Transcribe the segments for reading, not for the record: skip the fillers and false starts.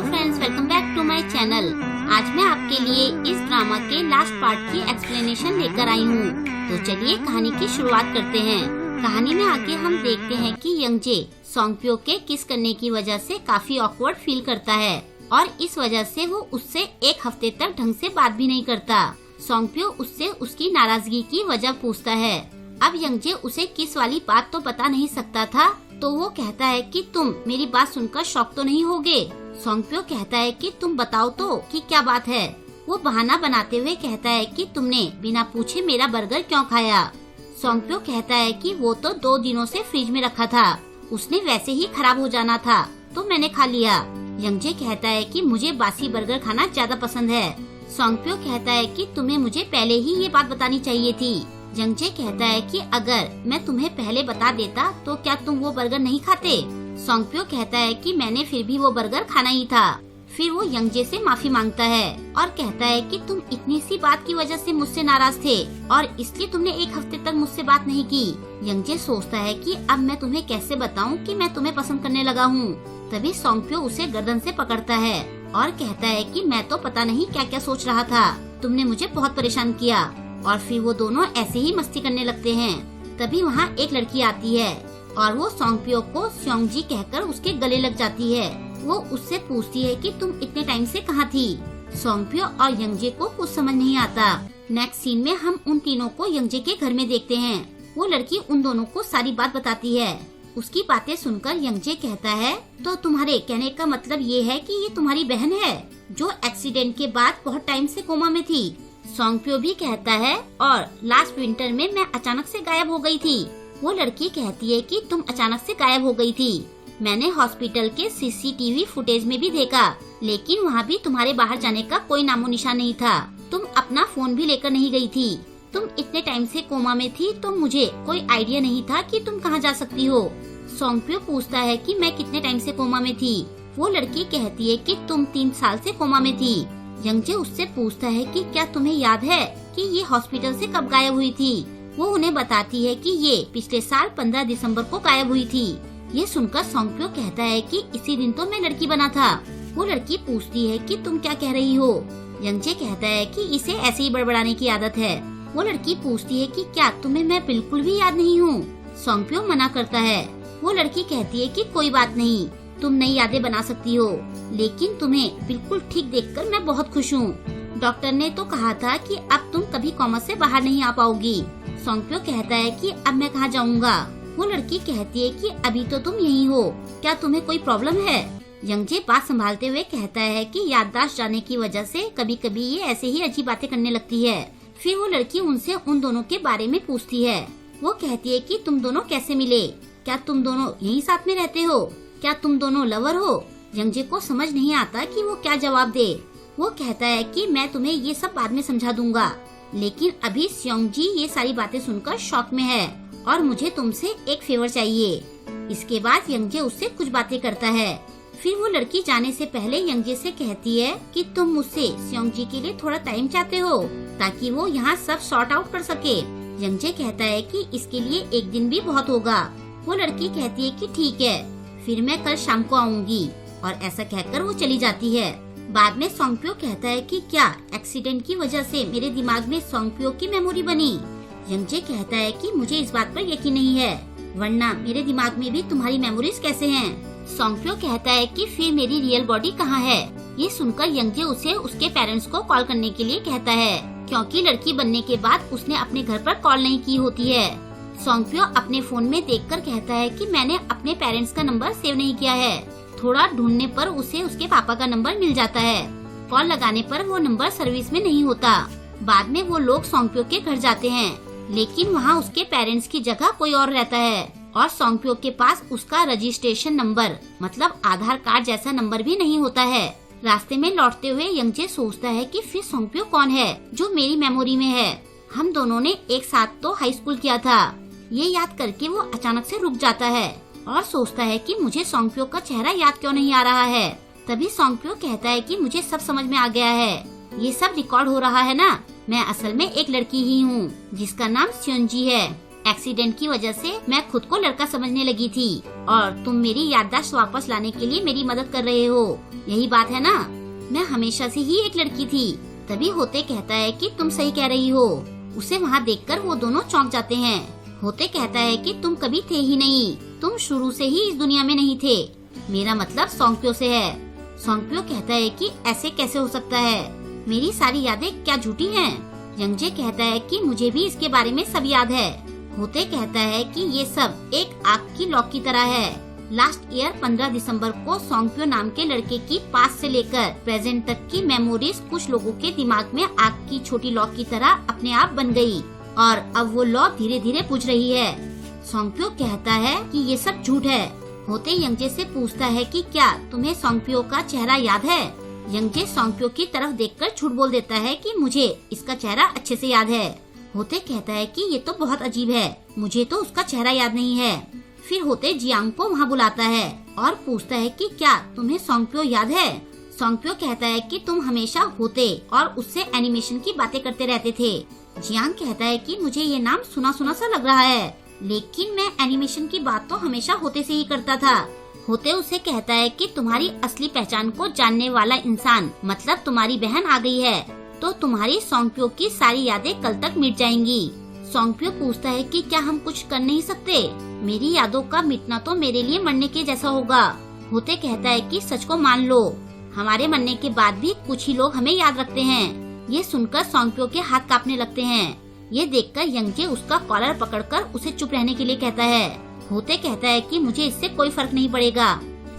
Friends, welcome back to my channel. आज मैं आपके लिए इस ड्रामा के लास्ट पार्ट की एक्सप्लेनेशन लेकर आई हूँ। तो चलिए कहानी की शुरुआत करते हैं। कहानी में आगे हम देखते हैं कि यंगजे सोंगप्यो के किस करने की वजह से काफी ऑकवर्ड फील करता है और इस वजह से वो उससे एक हफ्ते तक ढंग से बात भी नहीं करता। सोंगप्यो उससे उसकी नाराजगी की वजह पूछता है। अब यंगजे उसे किस वाली बात तो बता नहीं सकता था, तो वो कहता है कि तुम मेरी बात सुनकर शॉक तो नहीं होगे। सोंगप्यो कहता है कि तुम बताओ तो कि क्या बात है। वो बहाना बनाते हुए कहता है कि तुमने बिना पूछे मेरा बर्गर क्यों खाया। सोंगप्यो कहता है कि वो तो 2 दिनों से फ्रिज में रखा था, उसने वैसे ही खराब हो जाना था तो मैंने खा लिया। यंगजे कहता है कि मुझे बासी बर्गर खाना ज्यादा पसंद है। सोंगप्यो कहता है कि तुम्हें मुझे पहले ही ये बात बतानी चाहिए थी। यंगजे कहता है कि अगर मैं तुम्हें पहले बता देता तो क्या तुम वो बर्गर नहीं खाते। सोंगप्यो कहता है कि मैंने फिर भी वो बर्गर खाना ही था। फिर वो यंगजे से माफी मांगता है और कहता है कि तुम इतनी सी बात की वजह से मुझसे नाराज थे और इसलिए तुमने एक हफ्ते तक मुझसे बात नहीं की। यंगजे सोचता है कि अब मैं तुम्हें कैसे बताऊं कि मैं तुम्हें पसंद करने लगा हूँ। तभी सोंगप्यो उसे गर्दन से पकड़ता है और कहता है कि मैं तो पता नहीं क्या क्या सोच रहा था, तुमने मुझे बहुत परेशान किया। और फिर वो दोनों ऐसे ही मस्ती करने लगते हैं। तभी वहाँ एक लड़की आती है और वो सोंगप्यो को स्योंगजी कहकर उसके गले लग जाती है। वो उससे पूछती है कि तुम इतने टाइम से कहाँ थी। सोंगप्यो और यंगजे को कुछ समझ नहीं आता। नेक्स्ट सीन में हम उन तीनों को यंगजे के घर में देखते हैं। वो लड़की उन दोनों को सारी बात बताती है। उसकी बातें सुनकर यंगजे कहता है, तो तुम्हारे कहने का मतलब ये है कि ये तुम्हारी बहन है जो एक्सीडेंट के बाद बहुत टाइम से कोमा में थी। सोंगप्यो भी कहता है और लास्ट विंटर में मैं अचानक से गायब हो गई थी। वो लड़की कहती है कि तुम अचानक से गायब हो गई थी, मैंने हॉस्पिटल के सीसीटीवी फुटेज में भी देखा, लेकिन वहाँ भी तुम्हारे बाहर जाने का कोई नामो निशान नहीं था। तुम अपना फोन भी लेकर नहीं गई थी। तुम इतने टाइम से कोमा में थी तो मुझे कोई आइडिया नहीं था कि तुम कहाँ जा सकती हो। सोंगप्यो पूछता है कि मैं कितने टाइम से कोमा में थी। वो लड़की कहती है कि तुम 3 साल से कोमा में थी। यंगजे उससे पूछता है कि क्या तुम्हें याद है कि ये हॉस्पिटल से कब गायब हुई थी। वो उन्हें बताती है कि ये पिछले साल 15 दिसंबर को गायब हुई थी। ये सुनकर सोंगप्यो कहता है कि इसी दिन तो मैं लड़की बना था। वो लड़की पूछती है कि तुम क्या कह रही हो। यंगजे कहता है कि इसे ऐसे ही बड़बड़ाने की आदत है। वो लड़की पूछती है कि क्या तुम्हें मैं बिल्कुल भी याद नहीं हूँ। सोंगप्यो मना करता है। वो लड़की कहती है कि कोई बात नहीं, तुम नई यादें बना सकती हो, लेकिन तुम्हें बिल्कुल ठीक देखकर मैं बहुत खुश हूँ। डॉक्टर ने तो कहा था कि अब तुम कभी कोमा से बाहर नहीं आ पाओगी। सोंगप्यो कहता है कि अब मैं कहाँ जाऊँगा। वो लड़की कहती है कि अभी तो तुम यहीं हो, क्या तुम्हें कोई प्रॉब्लम है। यंगजे बात संभालते हुए कहता है कि याददाश्त जाने की वजह से कभी कभी ये ऐसे ही अजीब बातें करने लगती है। फिर वो लड़की उनसे उन दोनों के बारे में पूछती है। वो कहती है कि तुम दोनों कैसे मिले, क्या तुम दोनों यहीं साथ में रहते हो, क्या तुम दोनों लवर हो। यंगजे को समझ नहीं आता कि वो क्या जवाब दे। वो कहता है कि मैं तुम्हें ये सब बाद में समझा दूंगा, लेकिन अभी स्योंगजी ये सारी बातें सुनकर शॉक में है और मुझे तुमसे एक फेवर चाहिए। इसके बाद यंगजे उससे कुछ बातें करता है। फिर वो लड़की जाने से पहले यंगजे से कहती है कि तुम मुझसे स्योंगजी के लिए थोड़ा टाइम चाहते हो ताकि वो यहाँ सब सॉर्ट आउट कर सके। यंगजे कहता है कि इसके लिए 1 दिन भी बहुत होगा। वो लड़की कहती है कि ठीक है, फिर मैं कल शाम को आऊंगी, और ऐसा कहकर वो चली जाती है। बाद में सोंगप्यो कहता है कि क्या एक्सीडेंट की वजह से मेरे दिमाग में सोंगप्यो की मेमोरी बनी। यंगजे कहता है कि मुझे इस बात पर यकीन नहीं है, वरना मेरे दिमाग में भी तुम्हारी मेमोरीज कैसे हैं। सोंगप्यो कहता है कि फिर मेरी रियल बॉडी कहाँ है। ये सुनकर यंगजे उसे उसके पेरेंट्स को कॉल करने के लिए कहता है, क्योंकि लड़की बनने के बाद उसने अपने घर पर कॉल नहीं की होती है। सोंगप्यो अपने फोन में देखकर कहता है कि मैंने अपने पेरेंट्स का नंबर सेव नहीं किया है। थोड़ा ढूंढने पर उसे उसके पापा का नंबर मिल जाता है। कॉल लगाने पर वो नंबर सर्विस में नहीं होता। बाद में वो लोग सोंगप्यो के घर जाते हैं, लेकिन वहाँ उसके पेरेंट्स की जगह कोई और रहता है और सोंगप्यो के पास उसका रजिस्ट्रेशन नंबर मतलब आधार कार्ड जैसा नंबर भी नहीं होता है। रास्ते में लौटते हुए यंगजे सोचता है कि फिर सोंगप्यो कौन है जो मेरी मेमोरी में है। हम दोनों ने एक साथ तो हाई स्कूल किया था। ये याद करके वो अचानक से रुक जाता है और सोचता है कि मुझे सोंगप्यो का चेहरा याद क्यों नहीं आ रहा है। तभी सोंगप्यो कहता है कि मुझे सब समझ में आ गया है, ये सब रिकॉर्ड हो रहा है ना, मैं असल में एक लड़की ही हूँ जिसका नाम स्योंगजी है। एक्सीडेंट की वजह से मैं खुद को लड़का समझने लगी थी और तुम मेरी याददाश्त वापस लाने के लिए मेरी मदद कर रहे हो, यही बात है ना? मैं हमेशा से ही एक लड़की थी। तभी होते कहता है कि तुम सही कह रही हो। उसे वहाँ देखकर वो दोनों चौंक जाते हैं। होते कहता है कि तुम कभी थे ही नहीं, तुम शुरू से ही इस दुनिया में नहीं थे। मेरा मतलब सोंगप्यो से है। सोंगप्यो कहता है कि ऐसे कैसे हो सकता है, मेरी सारी यादें क्या झूठी हैं? यंगजे कहता है कि मुझे भी इसके बारे में सब याद है। होते कहता है कि ये सब एक आग की लॉक की तरह है। लास्ट ईयर 15 दिसंबर को सोंगप्यो नाम के लड़के की पास्ट से लेकर प्रेजेंट तक की मेमोरीज कुछ लोगों के दिमाग में आग की छोटी लॉक की तरह अपने आप बन गई और अब वो लॉक धीरे धीरे बुझ रही है। सोंगप्यो कहता है कि ये सब झूठ है। होते यंगजे से पूछता है कि क्या तुम्हें सोंगप्यो का चेहरा याद है? यंगजे सोंगप्यो की तरफ देखकर झूठ बोल देता है कि मुझे इसका चेहरा अच्छे से याद है। होते कहता है कि ये तो बहुत अजीब है, मुझे तो उसका चेहरा याद नहीं है। फिर होते जियांग को वहाँ बुलाता है और पूछता है कि क्या तुम्हें सोंगप्यो याद है? सोंगप्यो कहता है कि तुम हमेशा होते और उससे एनिमेशन की बातें करते रहते थे। जियांग कहता है कि मुझे ये नाम सुना सुना सा लग रहा है, लेकिन मैं एनिमेशन की बात तो हमेशा होते से ही करता था। होते उसे कहता है कि तुम्हारी असली पहचान को जानने वाला इंसान मतलब तुम्हारी बहन आ गई है, तो तुम्हारी सोंगप्यो की सारी यादें कल तक मिट जाएंगी। सोंगप्यो पूछता है कि क्या हम कुछ कर नहीं सकते? मेरी यादों का मिटना तो मेरे लिए मरने के जैसा होगा। होते कहता है कि सच को मान लो, हमारे मरने के बाद भी कुछ ही लोग हमें याद रखते हैं। ये सुनकर सोंगप्यो के हाथ कांपने लगते हैं। ये देखकर यंगजे उसका कॉलर पकड़कर उसे चुप रहने के लिए कहता है। होते कहता है कि मुझे इससे कोई फर्क नहीं पड़ेगा।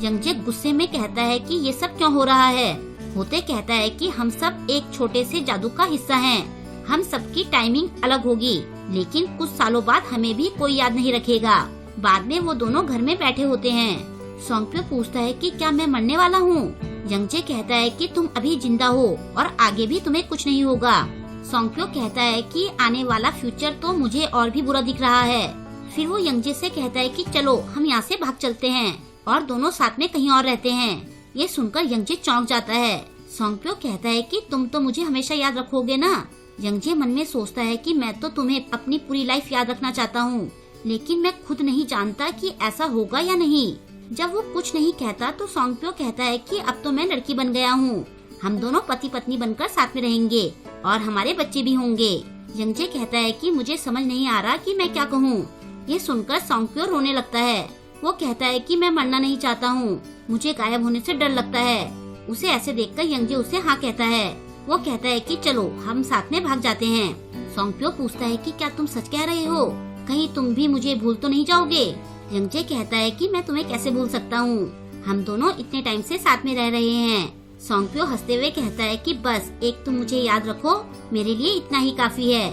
यंगजे गुस्से में कहता है कि ये सब क्यों हो रहा है? होते कहता है कि हम सब एक छोटे से जादू का हिस्सा हैं। हम सबकी टाइमिंग अलग होगी, लेकिन कुछ सालों बाद हमें भी कोई याद नहीं रखेगा। बाद में वो दोनों घर में बैठे होते हैं। सोंगप्यो पूछता है कि क्या मैं मरने वाला हूँ? यंगजे कहता है कि तुम अभी जिंदा हो और आगे भी तुम्हें कुछ नहीं होगा। सोंगप्यो कहता है कि आने वाला फ्यूचर तो मुझे और भी बुरा दिख रहा है। फिर वो यंगजे से कहता है कि चलो हम यहाँ से भाग चलते हैं और दोनों साथ में कहीं और रहते हैं। ये सुनकर यंगजे चौंक जाता है। सोंगप्यो कहता है कि तुम तो मुझे हमेशा याद रखोगे ना? यंगजे मन में सोचता है कि मैं तो तुम्हें अपनी पूरी लाइफ याद रखना चाहता हूँ, लेकिन मैं खुद नहीं जानता कि ऐसा होगा या नहीं। जब वो कुछ नहीं कहता तो सोंगप्यो कहता है कि अब तो मैं लड़की बन गया हूँ, हम दोनों पति पत्नी बनकर साथ में रहेंगे और हमारे बच्चे भी होंगे। यंगजे कहता है कि मुझे समझ नहीं आ रहा कि मैं क्या कहूँ। ये सुनकर सोंगप्यो रोने लगता है। वो कहता है कि मैं मरना नहीं चाहता हूँ, मुझे गायब होने से डर लगता है। उसे ऐसे देखकर यंगजे उसे हाँ कहता है। वो कहता है कि चलो हम साथ में भाग जाते हैं। सोंगप्यो पूछता है कि क्या तुम सच कह रहे हो? कहीं तुम भी मुझे भूल तो नहीं जाओगे? यंगजे कहता है कि मैं तुम्हें कैसे भूल सकता हूँ, हम दोनों इतने टाइम से साथ में रह रहे हैं। सोंगप्यो हंसते हुए कहता है कि बस एक तुम मुझे याद रखो, मेरे लिए इतना ही काफी है।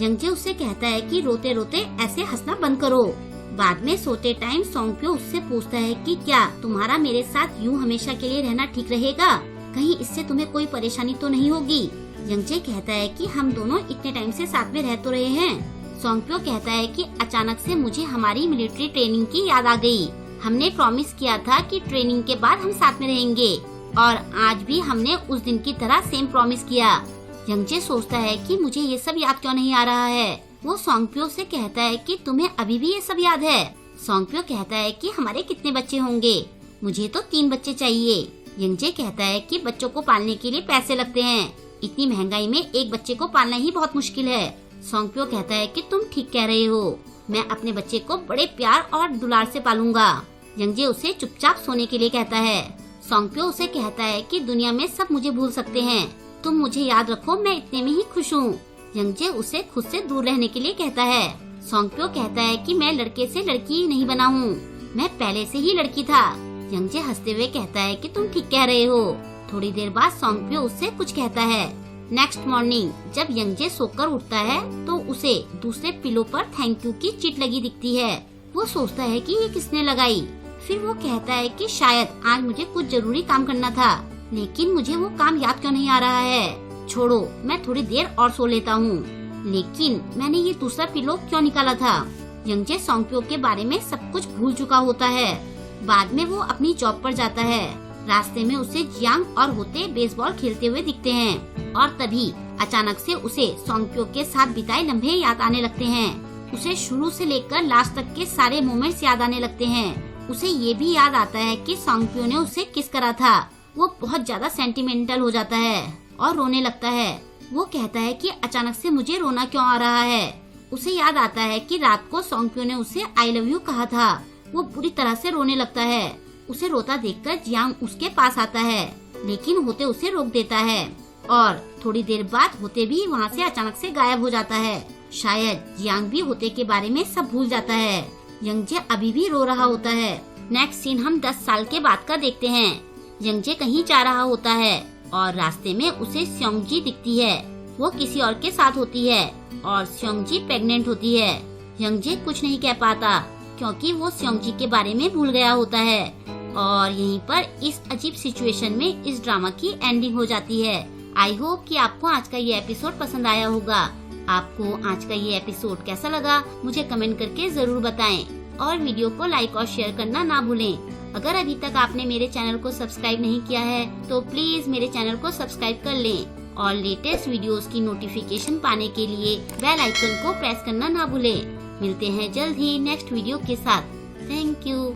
यंगजे उससे कहता है कि रोते रोते ऐसे हंसना बंद करो। बाद में सोते टाइम सोंगप्यो उससे पूछता है कि क्या तुम्हारा मेरे साथ यूँ हमेशा के लिए रहना ठीक रहेगा? कहीं इससे तुम्हें कोई परेशानी तो नहीं होगी? यंगजे कहता है कि हम दोनों इतने टाइम से साथ में रह तो रहे हैं। सोंगप्यो कहता है कि अचानक से मुझे हमारी मिलिट्री ट्रेनिंग की याद आ गई। हमने प्रॉमिस किया था कि ट्रेनिंग के बाद हम साथ में रहेंगे और आज भी हमने उस दिन की तरह सेम प्रॉमिस किया। यंगजे सोचता है कि मुझे ये सब याद क्यों नहीं आ रहा है। वो सोंगप्यो से कहता है कि तुम्हें अभी भी ये सब याद है? सोंगप्यो कहता है कि हमारे कितने बच्चे होंगे? मुझे तो 3 बच्चे चाहिए। यंगजे कहता है कि बच्चों को पालने के लिए पैसे लगते हैं, इतनी महंगाई में एक बच्चे को पालना ही बहुत मुश्किल है। सोंगप्यो कहता है कि तुम ठीक कह रहे हो, मैं अपने बच्चे को बड़े प्यार और दुलार से पालूंगा। यंगजे उसे चुपचाप सोने के लिए कहता है। सोंगप्यो उसे कहता है कि दुनिया में सब मुझे भूल सकते हैं, तुम मुझे याद रखो, मैं इतने में ही खुश हूँ। यंगजे उसे खुद से दूर रहने के लिए कहता है। सोंगप्यो कहता है कि मैं लड़के से लड़की नहीं बना हूँ, मैं पहले से ही लड़की था। यंगजे हंसते हुए कहता है कि तुम ठीक कह रहे हो। थोड़ी देर बाद सोंगप्यो उससे कुछ कहता है। नेक्स्ट मॉर्निंग जब यंगजे सोकर उठता है तो उसे दूसरे पिलो पर थैंक यू की चिट लगी दिखती है। वो सोचता है कि ये किसने लगाई। फिर वो कहता है कि शायद आज मुझे कुछ जरूरी काम करना था, लेकिन मुझे वो काम याद क्यों नहीं आ रहा है। छोड़ो, मैं थोड़ी देर और सो लेता हूँ। लेकिन मैंने ये दूसरा पिलो क्यों निकाला था? यंगजे सोंगप्यो के बारे में सब कुछ भूल चुका होता है। बाद में वो अपनी जॉब पर जाता है। रास्ते में उसे जियांग और होते बेसबॉल खेलते हुए दिखते हैं और तभी अचानक से उसे सोंगप्यो के साथ बिताए लम्हे याद आने लगते हैं। उसे शुरू से लेकर लास्ट तक के सारे मोमेंट्स याद आने लगते हैं। उसे ये भी याद आता है कि सोंगप्यो ने उसे किस करा था। वो बहुत ज्यादा सेंटिमेंटल हो जाता है और रोने लगता है। वो कहता है कि अचानक से मुझे रोना क्यों आ रहा है। उसे याद आता है कि रात को सोंगप्यो ने उसे आई लव यू कहा था। वो बुरी तरह से रोने लगता है। उसे रोता देखकर जियांग उसके पास आता है, लेकिन होते उसे रोक देता है और थोड़ी देर बाद होते भी वहाँ से अचानक से गायब हो जाता है। शायद जियांग भी होते के बारे में सब भूल जाता है। यंगजे अभी भी रो रहा होता है। नेक्स्ट सीन हम 10 साल के बाद का देखते हैं। यंगजे कहीं जा रहा होता है और रास्ते में उसे स्योंगजी दिखती है। वो किसी और के साथ होती है और स्योंगजी प्रेग्नेंट होती है। यंगजे कुछ नहीं कह पाता क्योंकि वो स्योंगजी के बारे में भूल गया होता है। और यहीं पर इस अजीब सिचुएशन में इस ड्रामा की एंडिंग हो जाती है। आई होप कि आपको आज का ये एपिसोड पसंद आया होगा। आपको आज का ये एपिसोड कैसा लगा मुझे कमेंट करके जरूर बताएं और वीडियो को लाइक और शेयर करना ना भूलें। अगर अभी तक आपने मेरे चैनल को सब्सक्राइब नहीं किया है तो प्लीज मेरे चैनल को सब्सक्राइब कर लें और लेटेस्ट वीडियोस की नोटिफिकेशन पाने के लिए बेल आइकन को प्रेस करना ना भूलें। मिलते हैं जल्द ही नेक्स्ट वीडियो के साथ। Thank you.